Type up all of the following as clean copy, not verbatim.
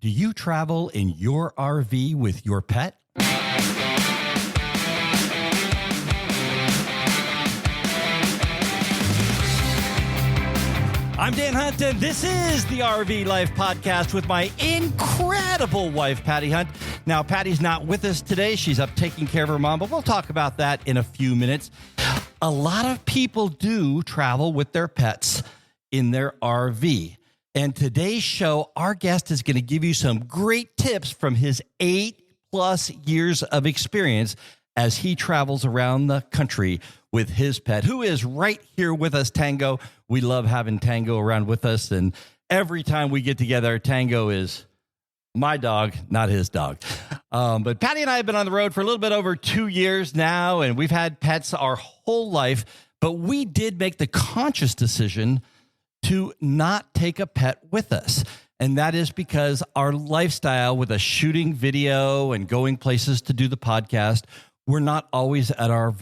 Do you travel in your RV with your pet? I'm Dan Hunt, and this is the RV Life Podcast with my incredible wife, Patty Hunt. Now, Patty's not with us today. She's up taking care of her mom, but we'll talk about that in a few minutes. A lot of people do travel with their pets in their RV. And today's show, our guest is going to give you some great tips from his 8+ years of experience as he travels around the country with his pet, who is right here with us, Tango. We love having Tango around with us. And every time we get together, Tango is my dog, not his dog. But Patty and I have been on the road for a little bit over 2 years now, and we've had pets our whole life. But we did make the conscious decision to not take a pet with us. And that is because our lifestyle with a shooting video and going places to do the podcast, we're not always at our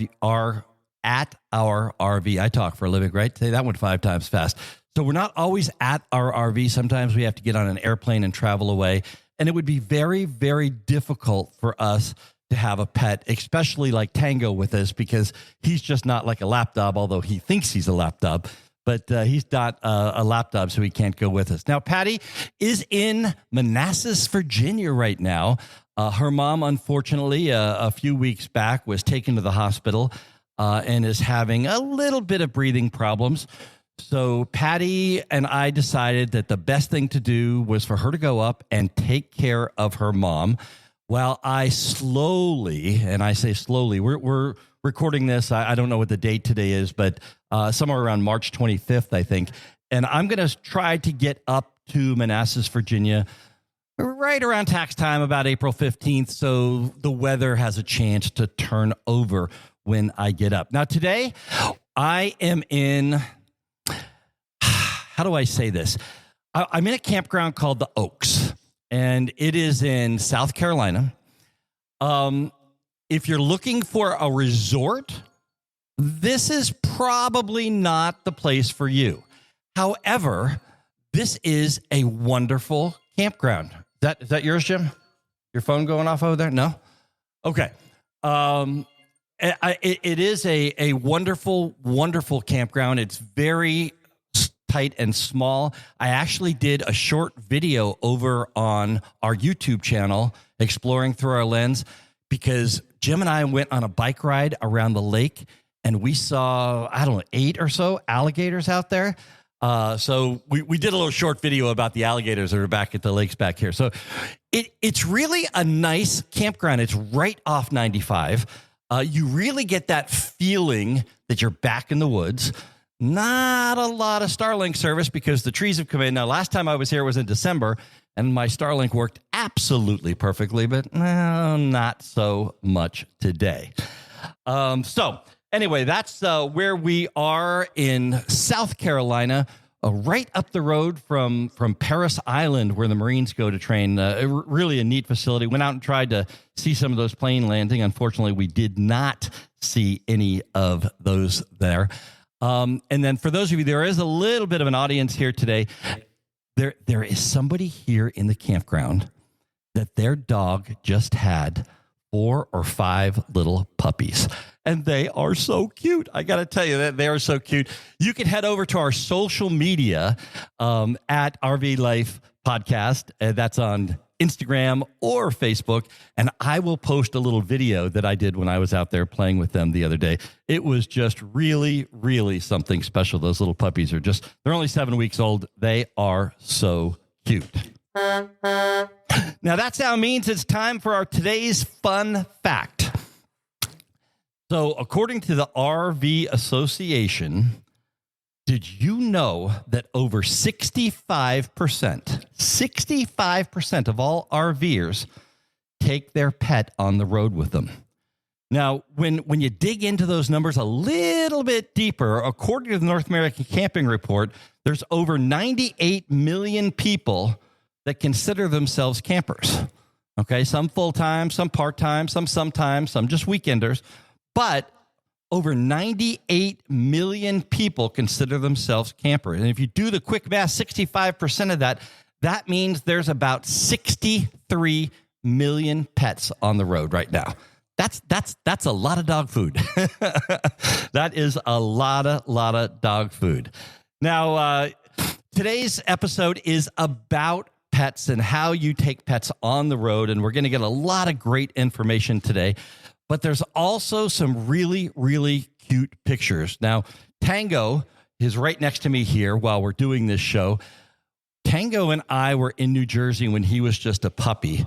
RV. I talk for a living, right? Say that one 5 times fast. So we're not always at our RV. Sometimes we have to get on an airplane and travel away. And it would be very, very difficult for us to have a pet, especially like Tango with us, because he's just not like a lapdog, although he thinks he's a lapdog. But he's not a lapdog, so he can't go with us. Now, Patty is in Manassas, Virginia right now. Her mom, unfortunately, a few weeks back was taken to the hospital and is having a little bit of breathing problems. So Patty and I decided that the best thing to do was for her to go up and take care of her mom while I slowly, and I say slowly, we're recording this. I don't know what the date today is, but somewhere around March 25th, I think. And I'm going to try to get up to Manassas, Virginia, right around tax time, about April 15th. So the weather has a chance to turn over when I get up. Now, today, I am in, how do I say this? I'm in a campground called the Oaks, and it is in South Carolina. If you're looking for a resort, this is probably not the place for you. However, this is a wonderful campground. Is that yours, Jim? Your phone going off over there? No? Okay. It is a wonderful, wonderful campground. It's very tight and small. I actually did a short video over on our YouTube channel, Exploring Through Our Lens, because Jim and I went on a bike ride around the lake, and we saw, 8 or so alligators out there. So we did a little short video about the alligators that are back at the lakes back here. So it's really a nice campground. It's right off 95. You really get that feeling that you're back in the woods. Not a lot of Starlink service because the trees have come in. Now, last time I was here was in December, and my Starlink worked absolutely perfectly, but not so much today. So anyway, that's where we are in South Carolina, right up the road from Paris Island, where the Marines go to train. Really a neat facility. Went out and tried to see some of those plane landing. Unfortunately, we did not see any of those there. And then for those of you, there is a little bit of an audience here today. There is somebody here in the campground that their dog just had 4 or 5 little puppies, and they are so cute. I got to tell you that they are so cute. You can head over to our social media at RV Life Podcast. That's on Instagram or Facebook, and I will post a little video that I did when I was out there playing with them the other day. It was just really, really something special. Those little puppies are they're only 7 weeks old. They are so cute. Now, that sound means it's time for our today's fun fact. So, according to the RV Association, did you know that over 65% of all RVers take their pet on the road with them? Now, when you dig into those numbers a little bit deeper, according to the North American Camping Report, there's over 98 million people that consider themselves campers. Okay, some full-time, some part-time, some sometimes, some just weekenders. But over 98 million people consider themselves campers. And if you do the quick math, 65% of that That means there's about 63 million pets on the road right now. That's a lot of dog food. That is a lot of dog food. Now, today's episode is about pets and how you take pets on the road, and we're going to get a lot of great information today. But there's also some really, really cute pictures. Now, Tango is right next to me here while we're doing this show. Tango and I were in New Jersey when he was just a puppy,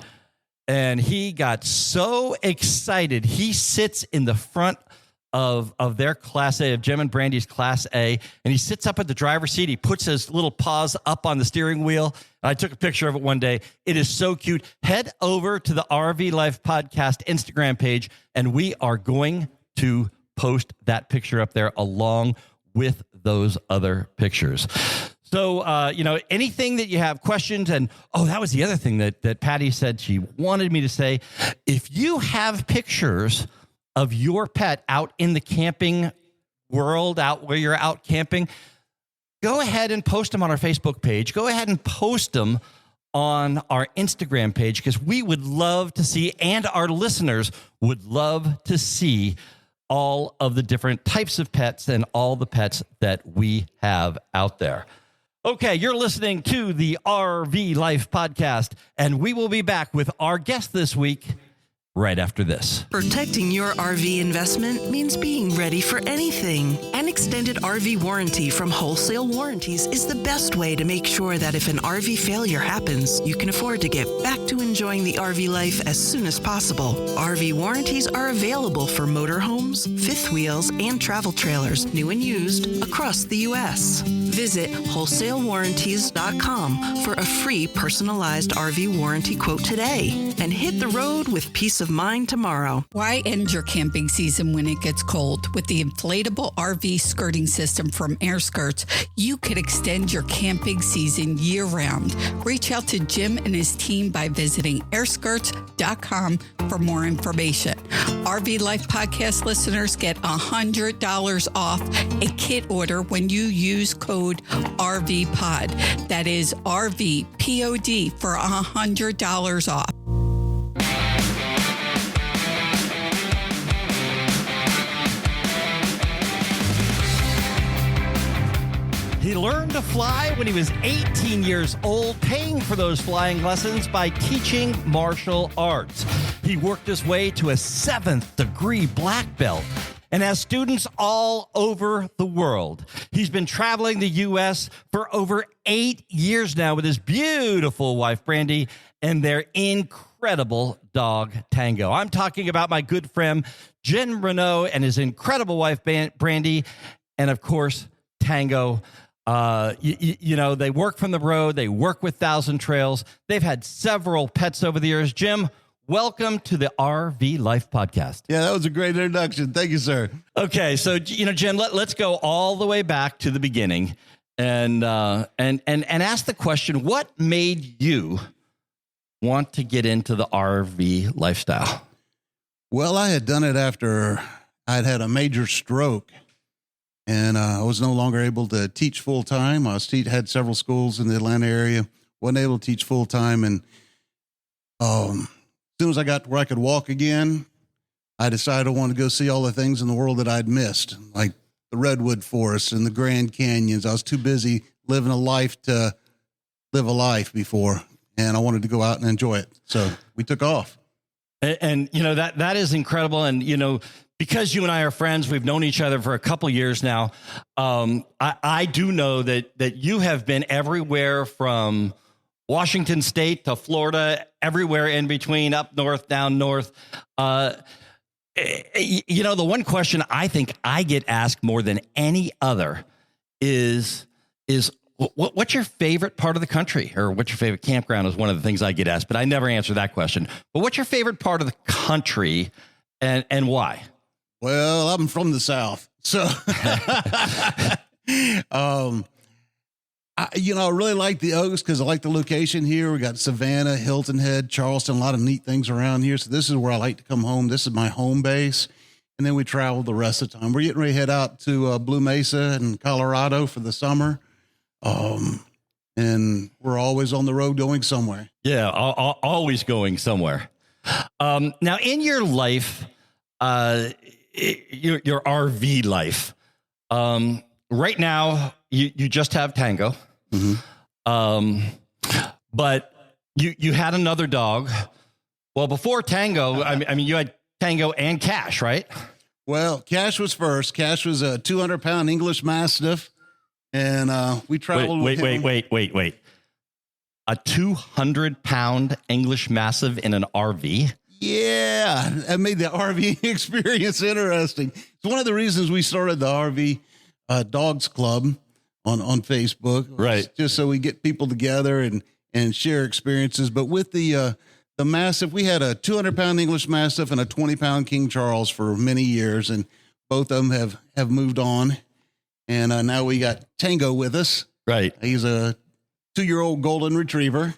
and he got so excited. He sits in the front of their Class A, of Jim and Brandy's Class A, and he sits up at the driver's seat. He puts his little paws up on the steering wheel. I took a picture of it one day. It is so cute. Head over to the RV Life Podcast Instagram page, and we are going to post that picture up there along with those other pictures. So, anything that you have questions, and that was the other thing that Patty said she wanted me to say. If you have pictures of your pet out in the camping world, out where you're out camping, go ahead and post them on our Facebook page. Go ahead and post them on our Instagram page, because we would love to see, and our listeners would love to see, all of the different types of pets and all the pets that we have out there. Okay, you're listening to the RV Life Podcast, and we will be back with our guest this week right after this. Protecting your RV investment means being ready for anything. An extended RV warranty from Wholesale Warranties is the best way to make sure that if an RV failure happens, you can afford to get back to enjoying the RV life as soon as possible. RV warranties are available for motorhomes, fifth wheels, and travel trailers, new and used, across the U.S. Visit wholesalewarranties.com for a free personalized RV warranty quote today and hit the road with peace of mind tomorrow. Why end your camping season when it gets cold? With the inflatable RV skirting system from Air Skirts, you could extend your camping season year-round. Reach out to Jim and his team by visiting airskirts.com for more information. RV Life Podcast listeners get $100 off a kit order when you use code RVPOD. That is RVPOD for $100 off. He learned to fly when he was 18 years old, paying for those flying lessons by teaching martial arts. He worked his way to a 7th degree black belt and has students all over the world. He's been traveling the U.S. for over 8 years now with his beautiful wife, Brandy, and their incredible dog, Tango. I'm talking about my good friend, Jim Renault, and his incredible wife, Brandy, and of course, Tango. They work from the road. They work with Thousand Trails. They've had several pets over the years. Jim, welcome to the RV Life Podcast. Yeah, that was a great introduction. Thank you, sir. Okay, so Jim, let's go all the way back to the beginning and ask the question: what made you want to get into the RV lifestyle? Well, I had done it after I'd had a major stroke. And I was no longer able to teach full time. I had several schools in the Atlanta area, wasn't able to teach full time. And as soon as I got to where I could walk again, I decided I wanted to go see all the things in the world that I'd missed, like the Redwood Forest and the Grand Canyons. I was too busy living a life to live a life before, and I wanted to go out and enjoy it. So we took off. And that is incredible. And, because you and I are friends, we've known each other for a couple years now. I do know that you have been everywhere from Washington State to Florida, everywhere in between, up north, down north. The one question I think I get asked more than any other is what's your favorite part of the country, or what's your favorite campground is one of the things I get asked, but I never answer that question. But what's your favorite part of the country and why? Well, I'm from the South, so I really like the Oaks because I like the location here. We got Savannah, Hilton Head, Charleston, a lot of neat things around here. So this is where I like to come home. This is my home base, and then we travel the rest of the time. We're getting ready to head out to Blue Mesa in Colorado for the summer. and we're always on the road going somewhere. Yeah, always going somewhere. Now, in your life, your RV life, right now, you just have Tango. But you had another dog. Well, before Tango, I mean, you had Tango and Cash, right? Well, Cash was first. Cash was a 200-pound English Mastiff, and we traveled. Wait. A 200-pound English Mastiff in an RV? Yeah, that made the RV experience interesting. It's one of the reasons we started the RV Dogs Club on Facebook, right? Just so we get people together and share experiences. But with the Mastiff, we had a 200-pound English Mastiff and a 20-pound King Charles for many years, and both of them have moved on. And now we got Tango with us. Right. He's a 2-year-old golden retriever.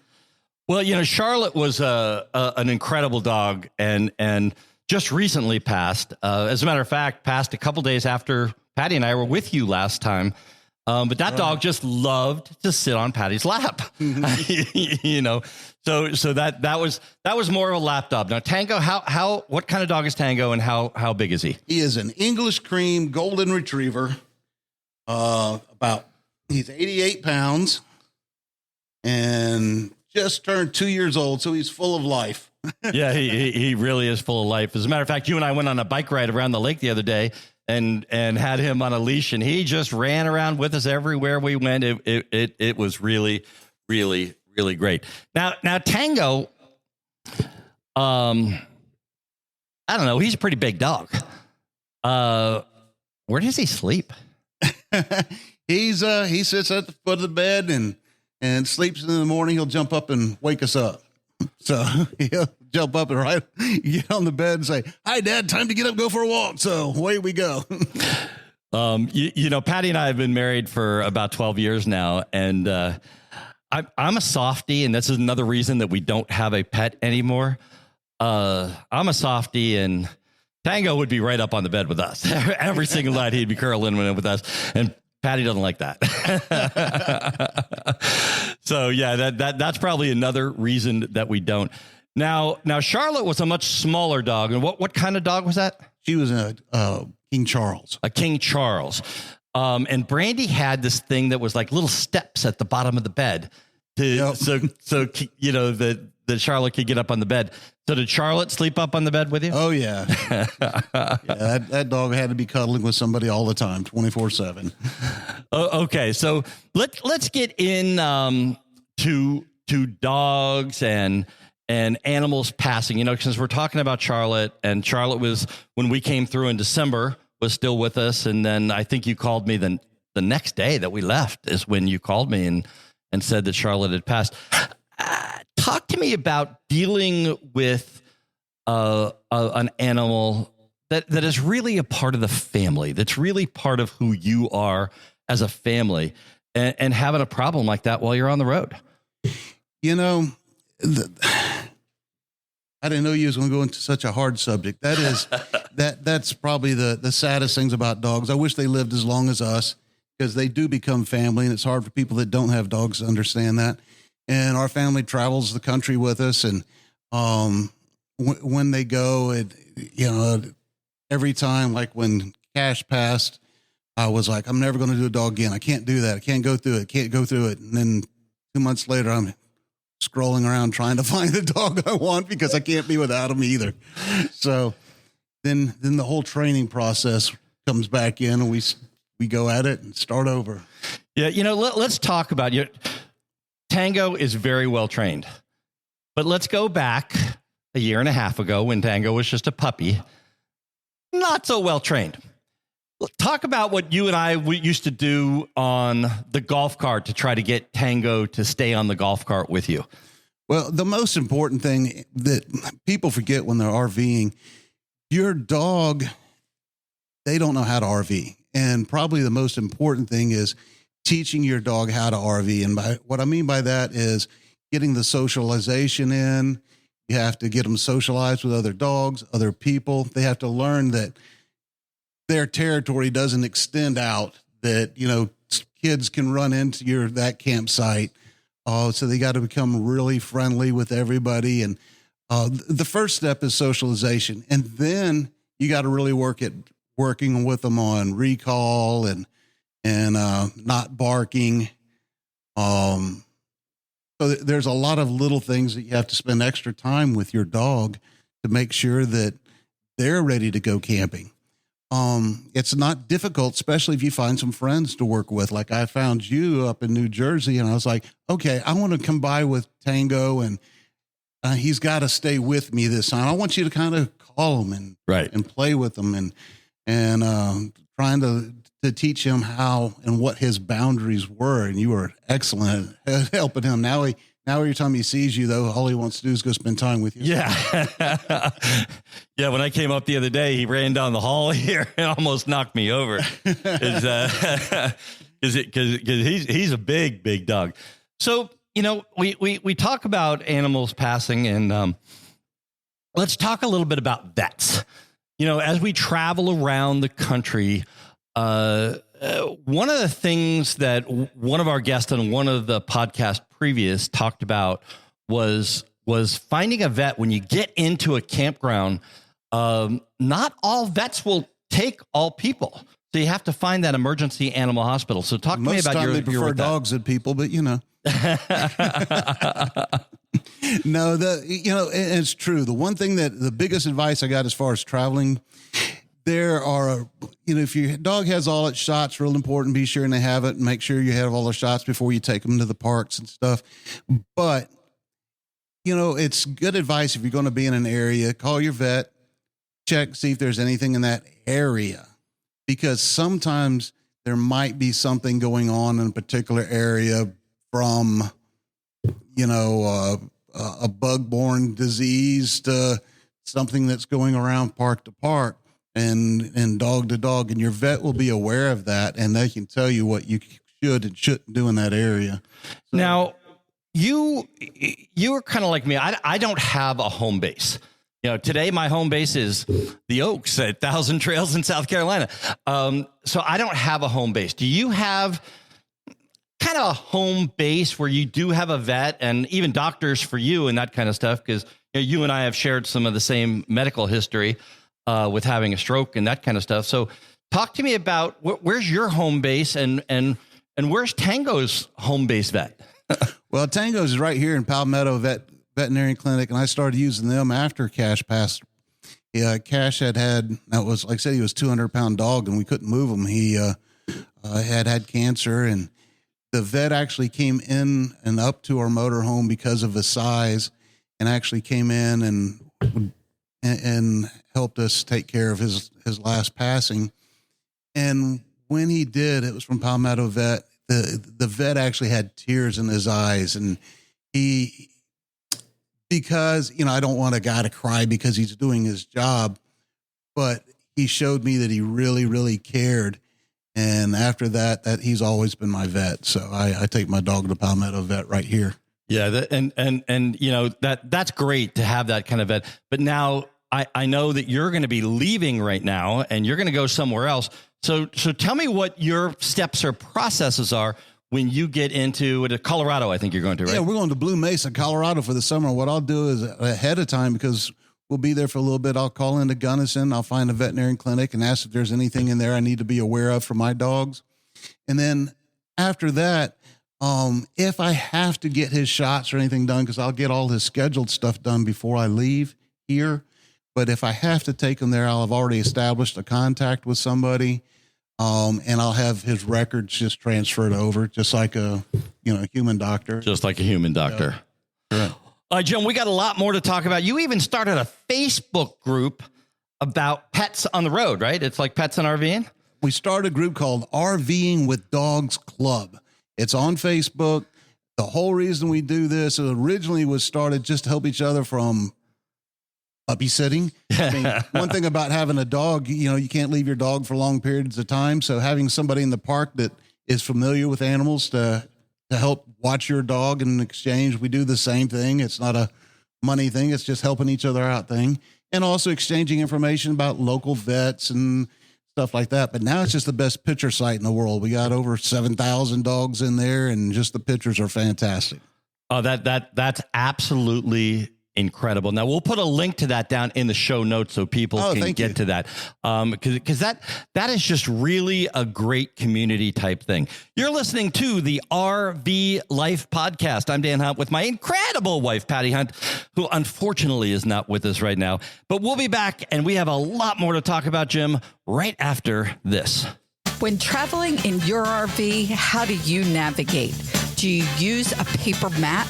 Well, Charlotte was an incredible dog and just recently passed. As a matter of fact, passed a couple days after Patty and I were with you last time. But that dog just loved to sit on Patty's lap, so that was more of a lap dog. Now, Tango, what kind of dog is Tango, and how big is he? He is an English cream golden retriever. He's 88 pounds and just turned 2 years old. So he's full of life. Yeah, he really is full of life. As a matter of fact, you and I went on a bike ride around the lake the other day and had him on a leash, and he just ran around with us everywhere we went. It was really, really, really great. Now Tango, I don't know. He's a pretty big dog. Where does he sleep? He sits at the foot of the bed and sleeps in the morning. He'll jump up and wake us up. So he'll jump up and get on the bed and say, "Hi, Dad, time to get up, go for a walk." So away we go. Patty and I have been married for about 12 years now, and I'm a softie, and this is another reason that we don't have a pet anymore. I'm a softie, and Tango would be right up on the bed with us. Every single night he'd be curling with us, and Patty doesn't like that. So yeah, that's probably another reason that we don't. Now Charlotte was a much smaller dog. And what kind of dog was that? She was a King Charles. A King Charles. And Brandy had this thing that was like little steps at the bottom of the bed so that Charlotte could get up on the bed. So did Charlotte sleep up on the bed with you? Oh yeah. That dog had to be cuddling with somebody all the time, 24/7. Okay. So let's get in to dogs and animals passing, since we're talking about Charlotte, and Charlotte was, when we came through in December, was still with us. And then I think you called me the next day that we left is when you called me and said that Charlotte had passed. Talk to me about dealing with an animal that is really a part of the family, that's really part of who you are as a family, and having a problem like that while you're on the road. I didn't know you was going to go into such a hard subject. That is, that's probably the saddest things about dogs. I wish they lived as long as us, because they do become family, and it's hard for people that don't have dogs to understand that. And our family travels the country with us. And when they go, every time, like when Cash passed, I was like, I'm never going to do a dog again. I can't do that. I can't go through it. And then 2 months later, I'm scrolling around trying to find the dog I want, because I can't be without him either. So then the whole training process comes back in, and we go at it and start over. Yeah. Let's talk about you. Tango is very well trained, but let's go back a year and a half ago when Tango was just a puppy, not so well trained. Talk about what you and we used to do on the golf cart to try to get Tango to stay on the golf cart with you. Well, the most important thing that people forget when they're RVing, your dog, they don't know how to RV. And probably the most important thing is teaching your dog how to RV. And what I mean by that is getting the socialization in. You have to get them socialized with other dogs, other people. They have to learn that their territory doesn't extend out, that, kids can run into that campsite. So they got to become really friendly with everybody. And the first step is socialization. And then you got to really working with them on recall and not barking. So there's a lot of little things that you have to spend extra time with your dog to make sure that they're ready to go camping. It's not difficult, especially if you find some friends to work with. Like I found you up in New Jersey, and I was like, okay, I want to come by with Tango, and he's got to stay with me this time. I want you to kind of call him and play with him and trying to teach him how and what his boundaries were. And you were excellent at helping him. Now every time he sees you, though, all he wants to do is go spend time with you. Yeah. Yeah. When I came up the other day, he ran down the hall here and almost knocked me over. Cause he's a big dog. So, we talk about animals passing, and let's talk a little bit about vets. As we travel around the country, one of the things that one of our guests on one of the podcasts previous talked about was finding a vet when you get into a campground. Not all vets will take all people. So you have to find that emergency animal hospital. So talk to me about they prefer dogs than people, but No, it's true. The one thing the biggest advice I got as far as traveling, there are, if your dog has all its shots, real important, be sure and they have it, and make sure you have all the shots before you take them to the parks and stuff. But, it's good advice if you're going to be in an area, call your vet, check, see if there's anything in that area, because sometimes there might be something going on in a particular area from, a bug-borne disease to something that's going around park to park and dog to dog. And your vet will be aware of that, and they can tell you what you should and shouldn't do in that area. So, now, you are kind of like me. I don't have a home base. Today my home base is the Oaks at Thousand Trails in South Carolina. So I don't have a home base. Do you have kind of a home base where you do have a vet and even doctors for you and that kind of stuff? Because you and I have shared some of the same medical history with having a stroke and that kind of stuff. So talk to me about where's your home base and where's Tango's home base vet? Well, Tango's is right here in Palmetto Veterinary Clinic, and I started using them after Cash passed. Yeah, Cash that was, like I said, he was a 200-pound dog, and we couldn't move him. He had cancer, and the vet actually came in and up to our motorhome because of his size, and actually came in and helped us take care of his last passing. And when he did, it was from Palmetto Vet. The vet actually had tears in his eyes, and because I don't want a guy to cry because he's doing his job, but he showed me that he really, really cared. And after that he's always been my vet. So I take my dog to Palmetto Vet right here. Yeah. That's great to have that kind of vet. But now I know that you're going to be leaving right now and you're going to go somewhere else. So tell me what your steps or processes are when you get into Colorado. I think you're going to, right? Yeah, we're going to Blue Mesa, Colorado for the summer. What I'll do is ahead of time, because we'll be there for a little bit, I'll call into Gunnison. I'll find a veterinarian clinic and ask if there's anything in there I need to be aware of for my dogs. And then after that, if I have to get his shots or anything done, because I'll get all his scheduled stuff done before I leave here. But if I have to take him there, I'll have already established a contact with somebody. And I'll have his records just transferred over, just like a human doctor. Just like a human doctor. Yeah. All right, Jim, we got a lot more to talk about. You even started a Facebook group about pets on the road, right? It's like pets and RVing. We started a group called RVing with Dogs Club. It's on Facebook. The whole reason we do this originally was started just to help each other from puppy sitting. I mean, one thing about having a dog, you can't leave your dog for long periods of time. So having somebody in the park that is familiar with animals to help watch your dog in exchange, we do the same thing. It's not a money thing. It's just helping each other out thing. And also exchanging information about local vets and stuff like that. But now it's just the best picture site in the world. We got over 7,000 dogs in there, and just the pictures are fantastic. Oh, that's absolutely incredible. Now we'll put a link to that down in the show notes so people can get to that. Because that is just really a great community type thing. You're listening to the RV Life Podcast. I'm Dan Hunt with my incredible wife, Patty Hunt, who unfortunately is not with us right now, but we'll be back and we have a lot more to talk about, Jim, right after this. When traveling in your RV, how do you navigate? Do you use a paper map,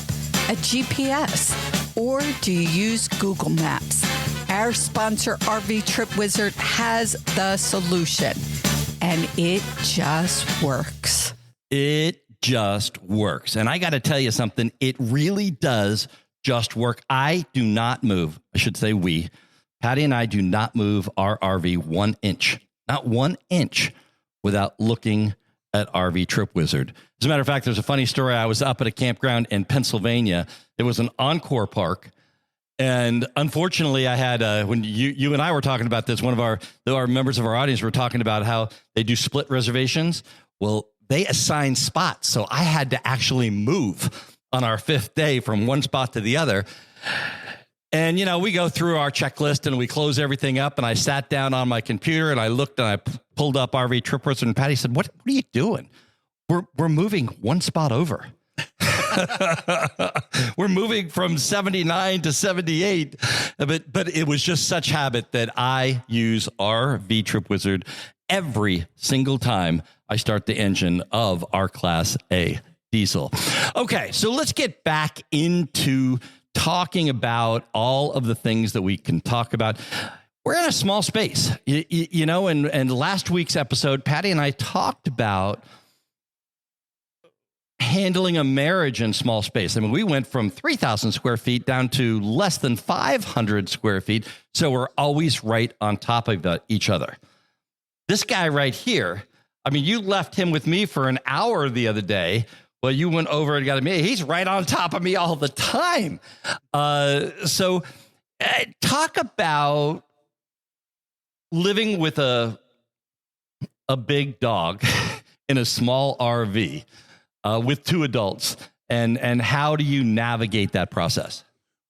a GPS, or do you use Google Maps? Our sponsor, RV Trip Wizard, has the solution, and it just works. It just works. And I got to tell you something, it really does just work. I do not move. I should say we. Patty and I do not move our RV 1 inch, not 1 inch, without looking at RV Trip Wizard. As a matter of fact, there's a funny story. I was up at a campground in Pennsylvania. It was an Encore park. And unfortunately, I had, when you and I were talking about this, one of our members of our audience were talking about how they do split reservations. Well, they assign spots. So I had to actually move on our 5th day from one spot to the other. And, we go through our checklist and we close everything up. And I sat down on my computer and I looked and I pulled up RV Trip Wizard, and Patty said, what are you doing? We're moving one spot over. We're moving from 79 to 78. But it was just such habit that I use RV Trip Wizard every single time I start the engine of our Class A diesel. Okay, so let's get back into talking about all of the things that we can talk about. We're in a small space, and last week's episode, Patty and I talked about handling a marriage in small space. I mean, we went from 3,000 square feet down to less than 500 square feet. So we're always right on top of each other. This guy right here, I mean, you left him with me for an hour the other day. Well, you went over and got me. He's right on top of me all the time. So talk about living with a big dog in a small RV with 2 adults, and how do you navigate that process?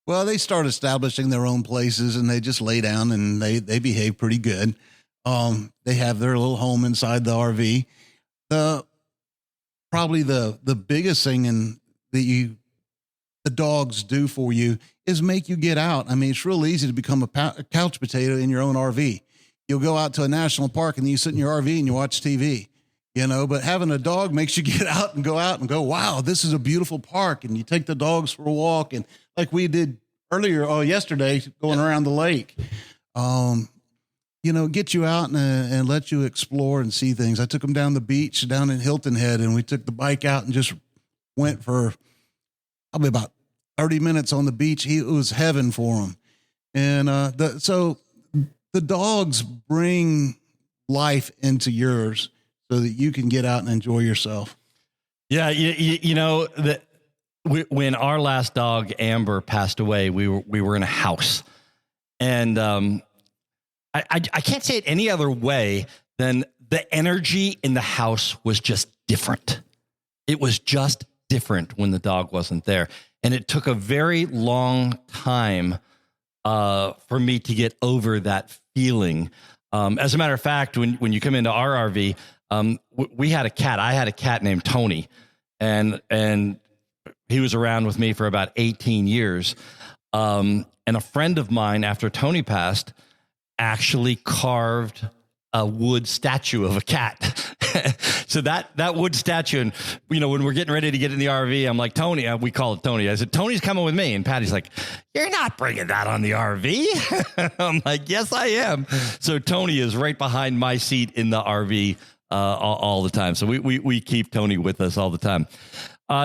Well, they start establishing their own places and they just lay down and they behave pretty good. They have their little home inside the RV. Probably the biggest thing the dogs do for you is make you get out. I mean, it's real easy to become a couch potato in your own RV. You'll go out to a national park and you sit in your RV and you watch TV, but having a dog makes you get out and go, wow, this is a beautiful park. And you take the dogs for a walk. And like we did yesterday, going around the lake, get you out and let you explore and see things. I took them down the beach down in Hilton Head, and we took the bike out and just went for probably about 30 minutes on the beach. It was heaven for them. And so the dogs bring life into yours so that you can get out and enjoy yourself. Yeah. When our last dog, Amber, passed away, we were in a house, and, I can't say it any other way than the energy in the house was just different. It was just different when the dog wasn't there. And it took a very long time for me to get over that feeling. As a matter of fact, when you come into our RV, we had a cat. I had a cat named Tony, and he was around with me for about 18 years. And a friend of mine, after Tony passed, actually carved a wood statue of a cat. So that wood statue, and when we're getting ready to get in the RV, I'm like, Tony, we call it Tony. I said, Tony's coming with me. And Patty's like, you're not bringing that on the RV. I'm like, yes, I am. So Tony is right behind my seat in the RV all the time. So we keep Tony with us all the time.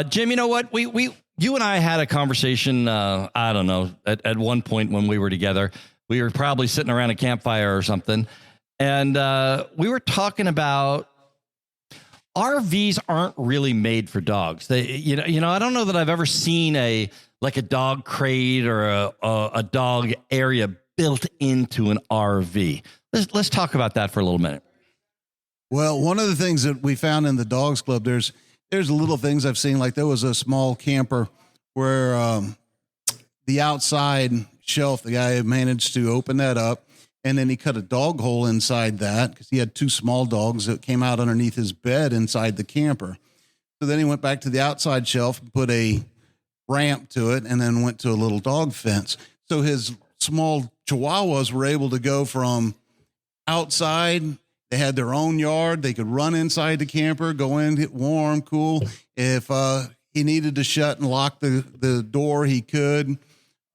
Jim, you know what? You and I had a conversation, I don't know, at one point when we were together. We were probably sitting around a campfire or something. And we were talking about RVs aren't really made for dogs. They, I don't know that I've ever seen a dog crate or a dog area built into an RV. Let's talk about that for a little minute. Well, one of the things that we found in the Dogs Club, there's little things I've seen, like there was a small camper where the outside shelf, the guy managed to open that up, and then he cut a dog hole inside that because he had 2 small dogs that came out underneath his bed inside the camper. So then he went back to the outside shelf and put a ramp to it, and then went to a little dog fence. So his small chihuahuas were able to go from outside. They had their own yard. They could run inside the camper, go in, get warm, cool. If he needed to shut and lock the door, he could.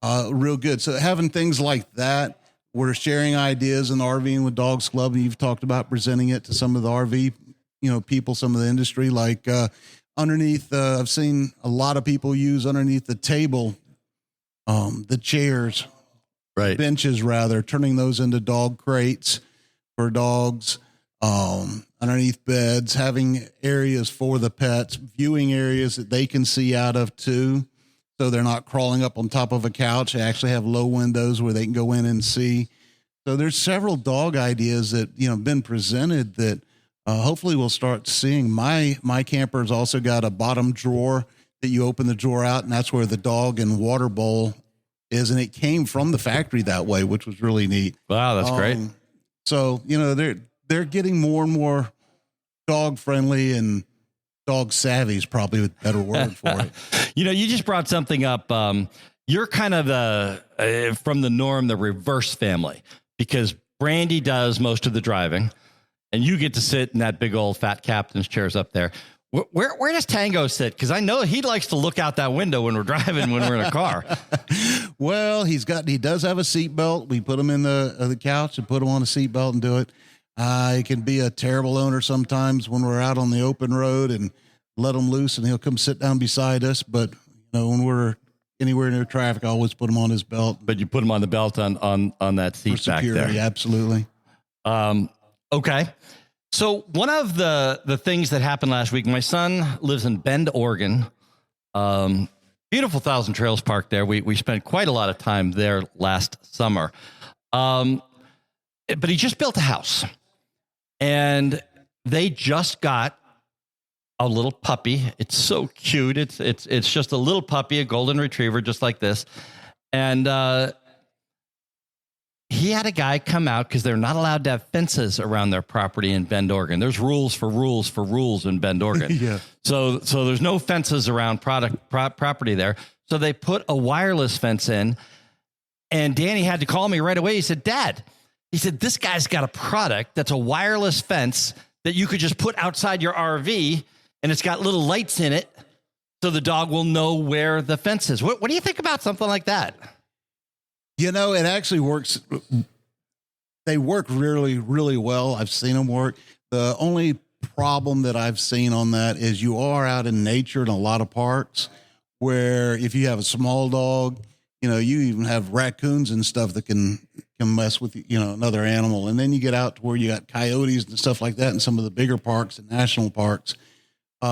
Real good. So having things like that, we're sharing ideas in the RVing with Dogs Club. And you've talked about presenting it to some of the RV, people, some of the industry, like underneath. I've seen a lot of people use underneath the table, the chairs, right, benches rather, turning those into dog crates for dogs, underneath beds, having areas for the pets, viewing areas that they can see out of too. So they're not crawling up on top of a couch. They actually have low windows where they can go in and see. So there's several dog ideas that, been presented that hopefully we'll start seeing. My camper's also got a bottom drawer that you open the drawer out, and that's where the dog and water bowl is. And it came from the factory that way, which was really neat. Wow, that's great. So, they're getting more and more dog friendly, and dog savvy is probably a better word for it. You just brought something up. You're kind of from the norm, the reverse family, because Brandy does most of the driving and you get to sit in that big old fat captain's chairs up there. Where does Tango sit? Because I know he likes to look out that window when we're driving, when we're in a car. Well, he does have a seatbelt. We put him in the couch and put him on a seatbelt and do it. He can be a terrible owner sometimes when we're out on the open road and let him loose, and he'll come sit down beside us. But when we're anywhere near traffic, I always put him on his belt. But you put him on the belt on that seat back there. Absolutely. Okay. So one of the things that happened last week, my son lives in Bend, Oregon. Beautiful Thousand Trails Park there. We spent quite a lot of time there last summer. But he just built a house, and they just got a little puppy. It's so cute. It's just a little puppy, a golden retriever, just like this. And he had a guy come out because they're not allowed to have fences around their property in Bend, Oregon. There's rules in Bend, Oregon. Yeah. So there's no fences around property there. So they put a wireless fence in, and Danny had to call me right away. He said, Dad, this guy's got a product that's a wireless fence that you could just put outside your RV, and it's got little lights in it so the dog will know where the fence is. What do you think about something like that? It actually works. They work really, really well. I've seen them work. The only problem that I've seen on that is you are out in nature in a lot of parks where if you have a small dog, you even have raccoons and stuff that can mess with, another animal. And then you get out to where you got coyotes and stuff like that in some of the bigger parks and national parks.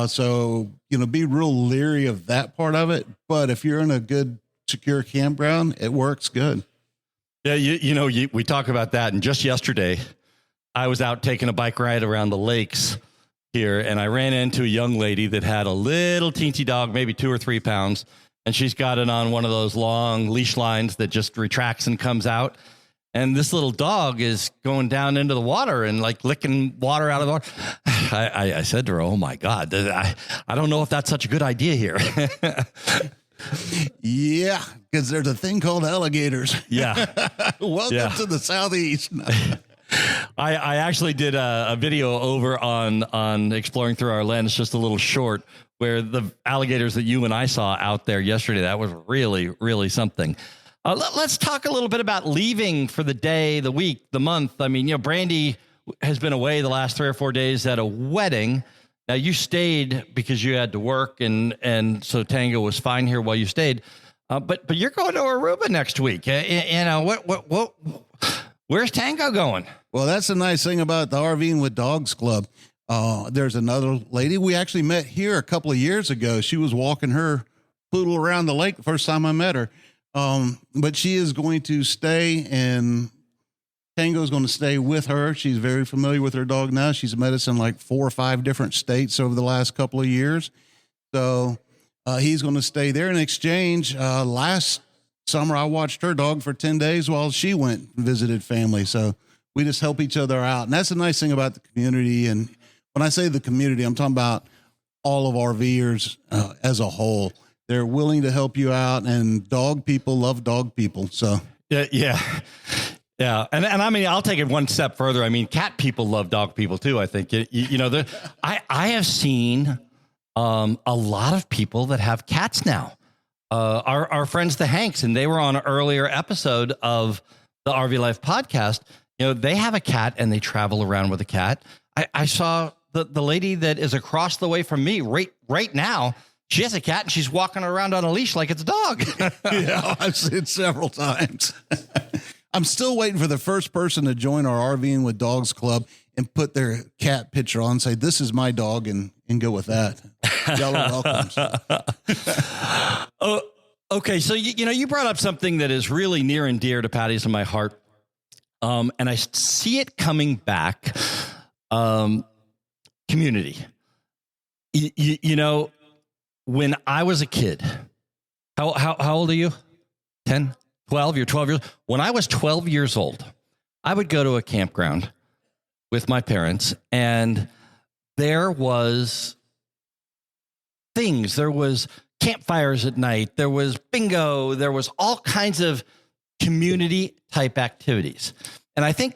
So, be real leery of that part of it. But if you're in a good, secure campground, it works good. Yeah. We talk about that. And just yesterday, I was out taking a bike ride around the lakes here, and I ran into a young lady that had a little teensy dog, maybe 2 or 3 pounds. And she's got it on one of those long leash lines that just retracts and comes out. And this little dog is going down into the water and like licking water out of the water. I said to her, oh my God, I don't know if that's such a good idea here. Yeah, because there's a thing called alligators. Yeah. Welcome to the Southeast. I actually did a video over on Exploring Through Our Lens, just a little short, where the alligators that you and I saw out there yesterday, that was really, really something. Let's talk a little bit about leaving for the day, the week, the month. I mean, Brandy has been away the last 3 or 4 days at a wedding. Now, you stayed because you had to work, and so Tango was fine here while you stayed. But you're going to Aruba next week. What? Where's Tango going? Well, that's the nice thing about the RVing with Dogs Club. There's another lady we actually met here a couple of years ago. She was walking her poodle around the lake the first time I met her. But she is going to stay, and Tango's going to stay with her. She's very familiar with her dog now. She's met us in like 4 or 5 different states over the last couple of years. So He's going to stay there in exchange. Last summer, I watched her dog for 10 days while she went and visited family. So we just help each other out. And that's the nice thing about the community. And when I say the community, I'm talking about all of RVers as a whole. They're willing to help you out, and dog people love dog people. So yeah. And I mean, I'll take it one step further. I mean, cat people love dog people too. I think, I have seen a lot of people that have cats now. Our friends, the Hanks, and they were on an earlier episode of the RV Life podcast. They have a cat and they travel around with a cat. I saw the lady that is across the way from me right now. She has a cat and she's walking around on a leash like it's a dog. Yeah, I've seen it several times. I'm still waiting for the first person to join our RVing with Dogs Club and put their cat picture on, say, this is my dog, and go with that. Y'all are welcome. Okay. So, you brought up something that is really near and dear to Patty's and my heart. And I see it coming back. Community. When I was a kid, how old are you? 10, 12? You're 12 years. When I was 12 years old, I would go to a campground with my parents, and there was things. There was campfires at night. There was bingo. There was all kinds of community type activities. And I think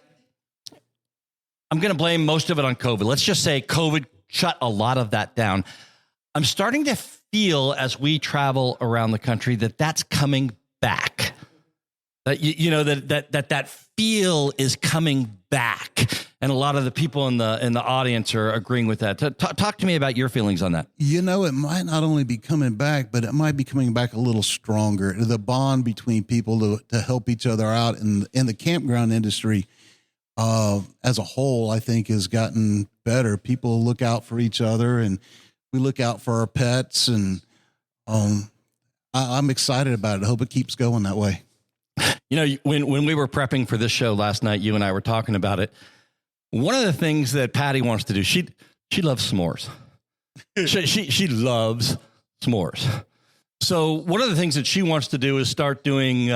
I'm going to blame most of it on COVID. Let's just say COVID shut a lot of that down. I'm starting to feel as we travel around the country that that's coming back. That that feel is coming back, and a lot of the people in the audience are agreeing with that. Talk to me about your feelings on that. It might not only be coming back, but it might be coming back a little stronger. The bond between people to help each other out in the campground industry as a whole, I think, has gotten better. People look out for each other, and we look out for our pets, and I'm excited about it. I hope it keeps going that way. When we were prepping for this show last night, you and I were talking about it. One of the things that Patty wants to do, she loves s'mores. she loves s'mores. So one of the things that she wants to do is start doing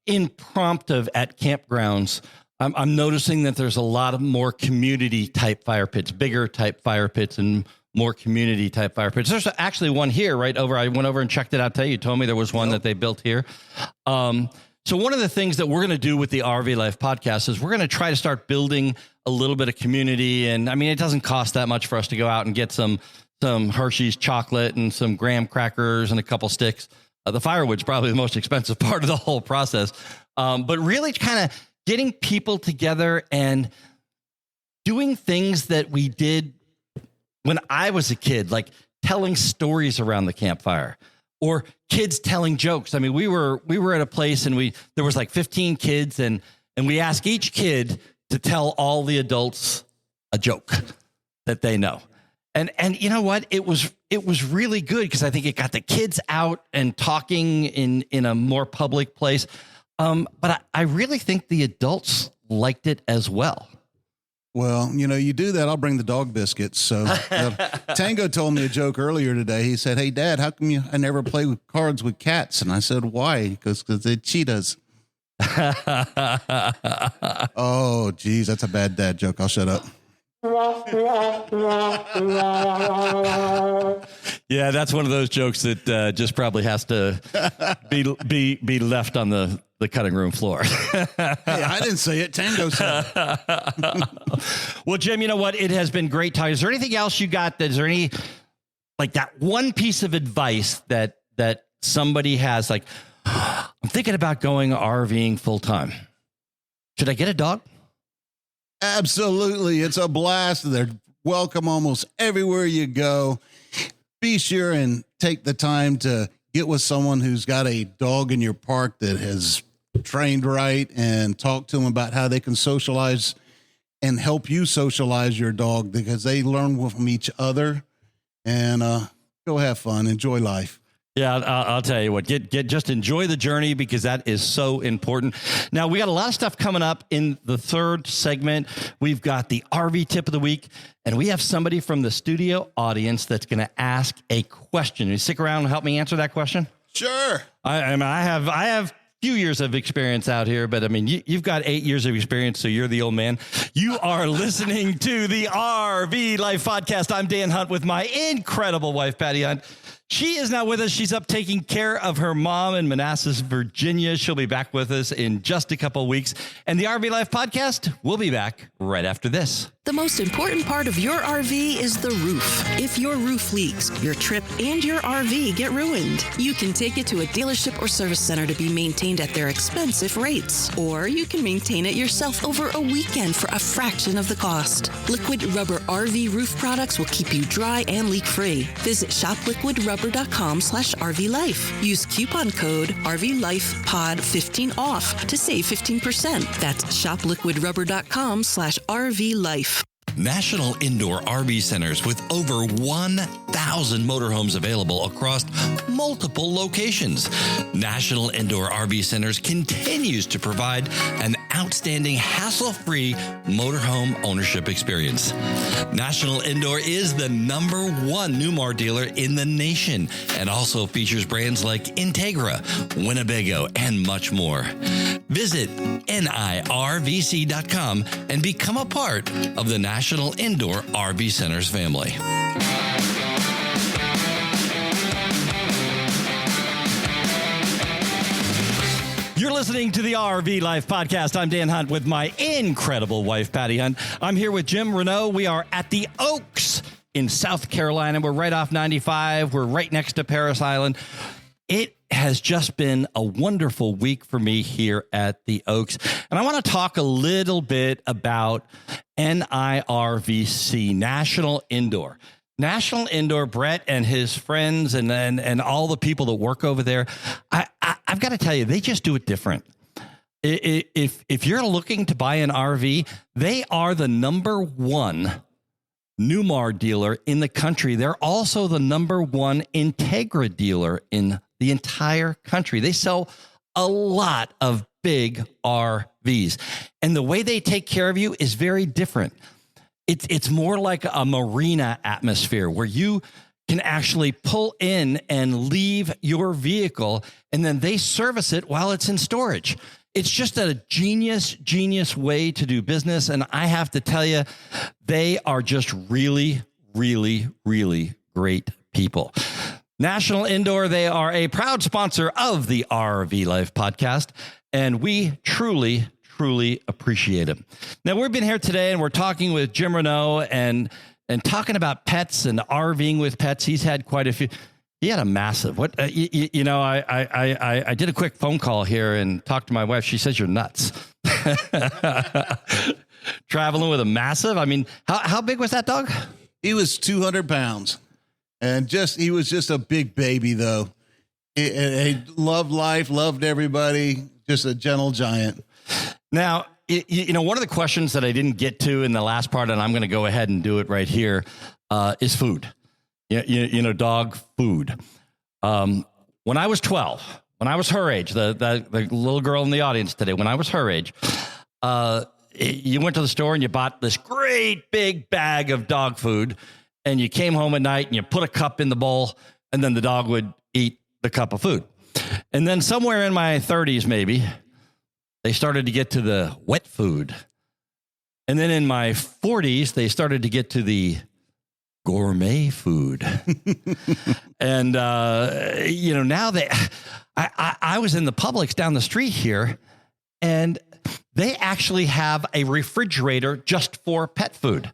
impromptu at campgrounds. I'm noticing that there's a lot of more community type fire pits, bigger type fire pits, and more community type fire pits. There's actually one here right over. I went over and checked it out today. You told me there was one that they built here. So one of the things that we're going to do with the RV Life podcast is we're going to try to start building a little bit of community. And I mean, it doesn't cost that much for us to go out and get some Hershey's chocolate and some graham crackers and a couple sticks. The firewood's probably the most expensive part of the whole process. But really kind of getting people together and doing things that we did when I was a kid, like telling stories around the campfire. Or kids telling jokes. I mean, we were at a place and there was like 15 kids and we asked each kid to tell all the adults a joke that they know. And you know what? It was really good because I think it got the kids out and talking in a more public place. But I really think the adults liked it as well. Well, you do that, I'll bring the dog biscuits. So Tango told me a joke earlier today. He said, "Hey, Dad, how come I never play with cards with cats?" And I said, "Why?" Because they're cheetahs. Oh, geez, that's a bad dad joke. I'll shut up. Yeah, that's one of those jokes that just probably has to be left on the cutting room floor. Hey, I didn't say it. Tango said it. Well, Jim, you know what? It has been great talking. Is there anything else you got? Is there any, like that one piece of advice that somebody has, like, I'm thinking about going RVing full time. Should I get a dog? Absolutely. It's a blast. They're welcome almost everywhere you go. Be sure and take the time to get with someone who's got a dog in your park that has trained right, and talk to them about how they can socialize and help you socialize your dog, because they learn from each other. And go have fun. Enjoy life. Yeah, I'll tell you what, just enjoy the journey because that is so important. Now, we got a lot of stuff coming up in the third segment. We've got the RV tip of the week, and we have somebody from the studio audience that's going to ask a question. You stick around and help me answer that question? Sure. I have few years of experience out here, but I mean, you've got 8 years of experience, so you're the old man. You are listening to the RV Life Podcast. I'm Dan Hunt with my incredible wife, Patty Hunt. She is now with us. She's up taking care of her mom in Manassas, Virginia. She'll be back with us in just a couple of weeks. And the RV Life Podcast will be back right after this. The most important part of your RV is the roof. If your roof leaks, your trip and your RV get ruined. You can take it to a dealership or service center to be maintained at their expensive rates. Or you can maintain it yourself over a weekend for a fraction of the cost. Liquid Rubber RV roof products will keep you dry and leak-free. Visit shopliquidrubber.com/RVLife. Use coupon code RVLifePod15 to save 15%. That's shopliquidrubber.com/RVLife. National Indoor RV Centers with over 1,000 motorhomes available across multiple locations. National Indoor RV Centers continues to provide an outstanding hassle-free motorhome ownership experience. National Indoor is the #1 Newmar dealer in the nation and also features brands like Integra, Winnebago, and much more. Visit NIRVC.com and become a part of the National Indoor RV Centers family. You're listening to the RV Life Podcast. I'm Dan Hunt with my incredible wife, Patty Hunt. I'm here with Jim Renault. We are at the Oaks in South Carolina. We're right off 95. We're right next to Paris Island. It has just been a wonderful week for me here at the Oaks. And I want to talk a little bit about NIRVC, National Indoor. National Indoor, Brett and his friends and all the people that work over there, I've got to tell you, they just do it different. If you're looking to buy an RV, they are the #1 Newmar dealer in the country. They're also the #1 Integra dealer in the entire country. They sell a lot of big RVs, and the way they take care of you is very different. It's more like a marina atmosphere where you can actually pull in and leave your vehicle, and then they service it while it's in storage. It's just a genius way to do business. And I have to tell you, they are just really, really, really great people. National Indoor, they are a proud sponsor of the RV Life Podcast, and we truly appreciate them. Now, we've been here today, and we're talking with Jim Renault and talking about pets and RVing with pets. He's had quite a few. He had a massive. I did a quick phone call here and talked to my wife. She says you're nuts. Traveling with a massive. I mean, how big was that dog? He was 200 pounds, and he was just a big baby, though. He loved life, loved everybody, just a gentle giant. Now, one of the questions that I didn't get to in the last part, and I'm going to go ahead and do it right here, is food. Dog food. When I was 12, when I was her age, the little girl in the audience today, when I was her age, you went to the store and you bought this great big bag of dog food, and you came home at night and you put a cup in the bowl, and then the dog would eat the cup of food. And then somewhere in my 30s, maybe, they started to get to the wet food. And then in my 40s, they started to get to the gourmet food. And, now I was in the Publix down the street here, and they actually have a refrigerator just for pet food.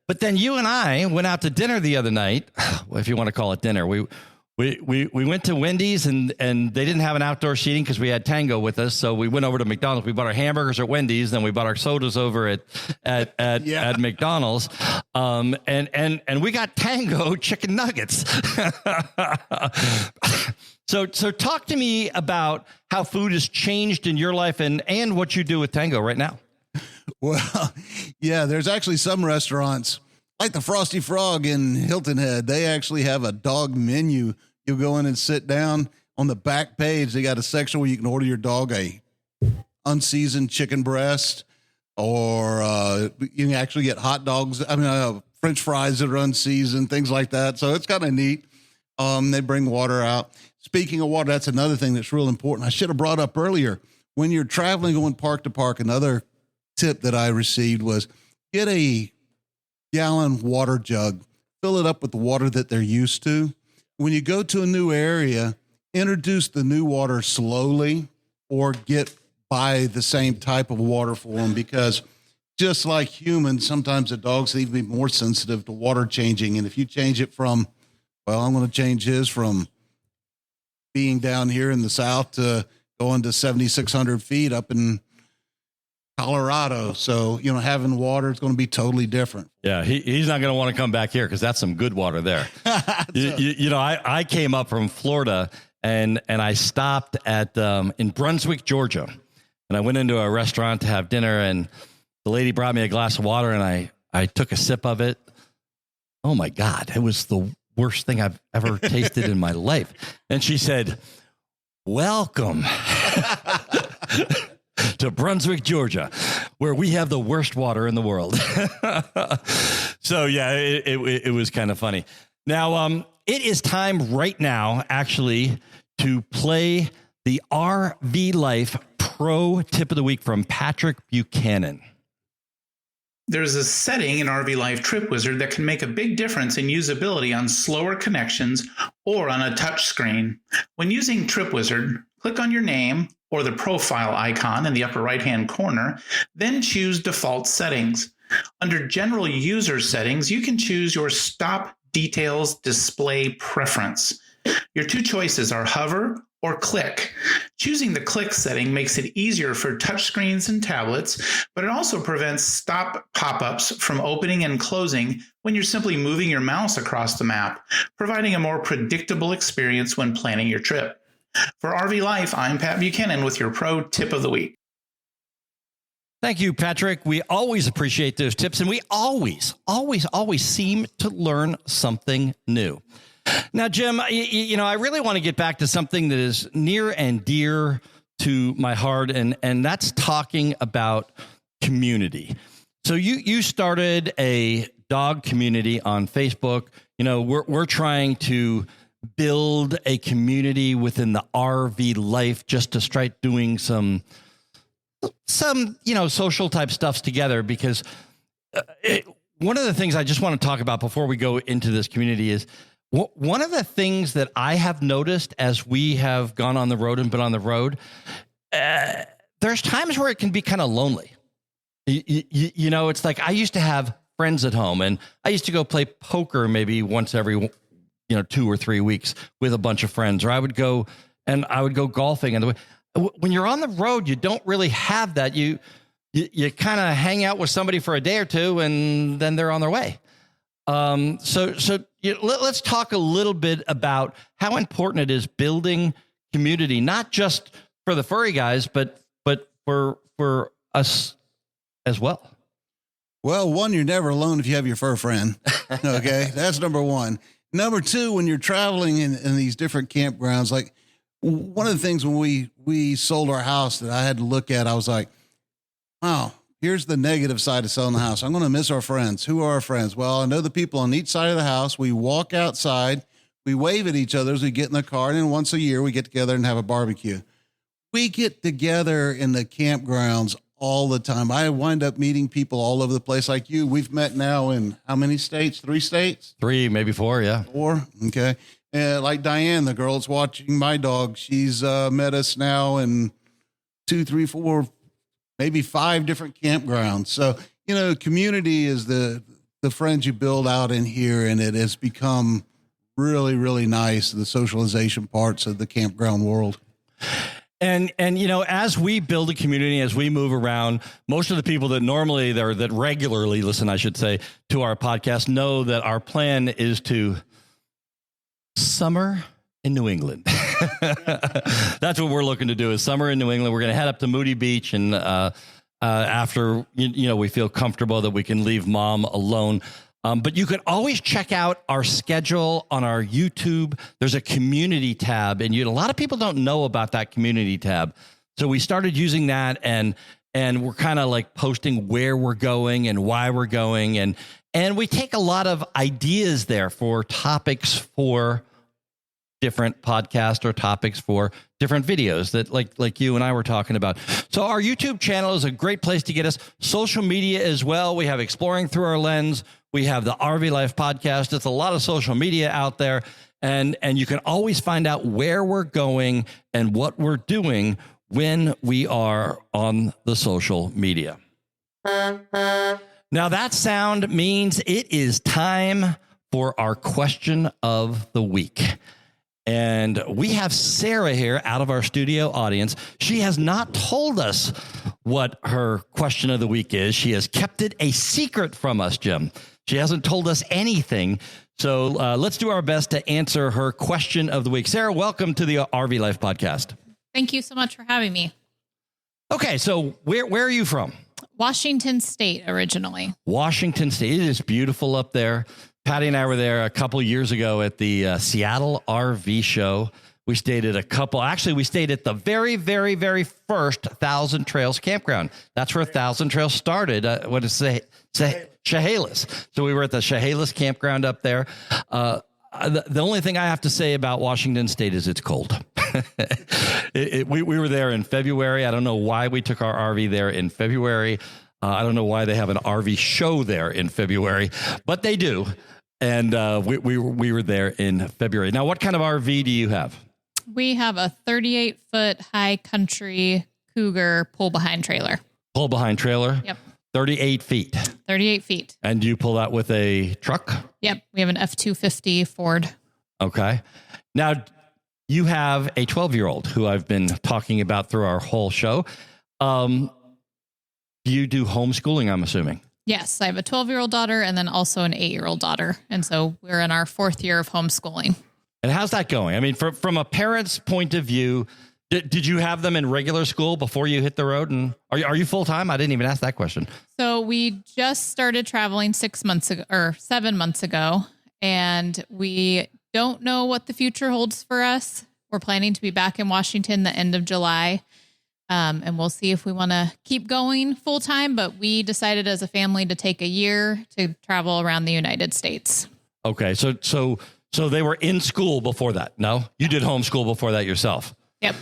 But then you and I went out to dinner the other night. Well, if you want to call it dinner, we went to Wendy's and they didn't have an outdoor seating because we had Tango with us. So we went over to McDonald's. We bought our hamburgers at Wendy's. Then we bought our sodas over at McDonald's. And we got Tango chicken nuggets. So talk to me about how food has changed in your life and what you do with Tango right now. Well, yeah, there's actually some restaurants like the Frosty Frog in Hilton Head. They actually have a dog menu. You'll go in and sit down. On the back page, they got a section where you can order your dog a unseasoned chicken breast, or you can actually get hot dogs. French fries that are unseasoned, things like that. So it's kind of neat. They bring water out. Speaking of water, that's another thing that's real important. I should have brought up earlier, when you're traveling going park to park, another tip that I received was get a gallon water jug, fill it up with the water that they're used to. When you go to a new area, introduce the new water slowly, or buy the same type of water for them, because just like humans, sometimes the dogs need to be more sensitive to water changing. And if you change it from, I'm going to change his from being down here in the South to going to 7,600 feet up in Colorado. So, having water is going to be totally different. Yeah. He's not going to want to come back here because that's some good water there. I came up from Florida and I stopped at, in Brunswick, Georgia, and I went into a restaurant to have dinner, and the lady brought me a glass of water, and I took a sip of it. Oh my God. It was the worst thing I've ever tasted in my life. And she said, "Welcome to Brunswick, Georgia, where we have the worst water in the world." So yeah, it was kind of funny. Now, it is time right now, actually, to play the RV Life Pro Tip of the Week from Patrick Buchanan. There's a setting in RV Life Trip Wizard that can make a big difference in usability on slower connections or on a touch screen. When using Trip Wizard, click on your name or the profile icon in the upper right-hand corner, then choose Default Settings. Under General User Settings, you can choose your Stop Details Display preference. Your two choices are hover or click. Choosing the click setting makes it easier for touchscreens and tablets, but it also prevents stop pop-ups from opening and closing when you're simply moving your mouse across the map, providing a more predictable experience when planning your trip. For RV Life, I'm Pat Buchanan with your Pro Tip of the Week. Thank you, Patrick. We always appreciate those tips, and we always seem to learn something new. Now, Jim, I really want to get back to something that is near and dear to my heart, and that's talking about community. So you started a dog community on Facebook. We're trying to build a community within the RV life just to start doing some social type stuffs together, because one of the things I just want to talk about before we go into this community is one of the things that I have noticed as we have gone on the road and been on the road, there's times where it can be kind of lonely. It's like I used to have friends at home, and I used to go play poker maybe once every 2 or 3 weeks with a bunch of friends, or I would go golfing. And when you're on the road, you don't really have that. You kind of hang out with somebody for a day or two, and then they're on their way. Let's talk a little bit about how important it is building community, not just for the furry guys, but for us as well. Well, one, you're never alone if you have your fur friend. Okay. That's number one. Number two, when you're traveling in these different campgrounds, like one of the things when we sold our house that I had to look at, I was like, wow, here's the negative side of selling the house. I'm going to miss our friends. Who are our friends? Well, I know the people on each side of the house. We walk outside, we wave at each other as we get in the car, and then once a year we get together and have a barbecue. We get together in the campgrounds all the time. I wind up meeting people all over the place like you. We've met now in how many states? 3 states? 3, maybe 4, yeah. 4, okay. Like Diane, the girl that's watching my dog, she's met us now in 2, 3, 4, maybe 5 different campgrounds. So, community is the friends you build out in here, and it has become really, really nice, the socialization parts of the campground world. And as we build a community, as we move around, most of the people that regularly listen, I should say, to our podcast know that our plan is to summer in New England. That's what we're looking to do, is summer in New England. We're going to head up to Moody Beach, and after we feel comfortable that we can leave mom alone. But you can always check out our schedule on our YouTube. There's a community tab, and a lot of people don't know about that community tab. So we started using that, and we're kind of like posting where we're going and why we're going, and we take a lot of ideas there for topics for different podcasts or topics for different videos that like you and I were talking about. So our YouTube channel is a great place to get us. Social media as well. We have Exploring Through Our Lens. We have the RV Life podcast. It's a lot of social media out there. And you can always find out where we're going and what we're doing when we are on the social media. Now that sound means it is time for our question of the week. And we have Sarah here out of our studio audience. She has not told us what her question of the week is. She has kept it a secret from us, Jim. She hasn't told us anything. So let's do our best to answer her question of the week. Sarah, welcome to the RV Life podcast. Thank you so much for having me. Okay, so where are you from? Washington State originally. Washington State. It is beautiful up there. Patty and I were there a couple years ago at the Seattle RV show. We stayed at we stayed at the very, very, very first Thousand Trails campground. That's where Thousand Trails started. What is it? Chehalis. So we were at the Chehalis campground up there. The only thing I have to say about Washington State is it's cold. We were there in February. I don't know why we took our RV there in February. I don't know why they have an RV show there in February, but they do. And we were there in February. Now, what kind of RV do you have? We have a 38-foot high country Cougar pull-behind trailer. Pull-behind trailer? Yep. 38 feet. 38 feet. And do you pull that with a truck? Yep. We have an F-250 Ford. Okay. Now, you have a 12-year-old who I've been talking about through our whole show. Do you do homeschooling, I'm assuming? Yes. I have a 12-year-old daughter and then also an 8-year-old daughter. And so we're in our 4th year of homeschooling. And how's that going? I mean, from a parent's point of view, did you have them in regular school before you hit the road? And are you full-time? I didn't even ask that question. So we just started traveling 7 months ago, and we don't know what the future holds for us. We're planning to be back in Washington the end of July. And we'll see if we want to keep going full time, but we decided as a family to take a year to travel around the United States. Okay. So they were in school before that. No, you did homeschool before that yourself. Yep.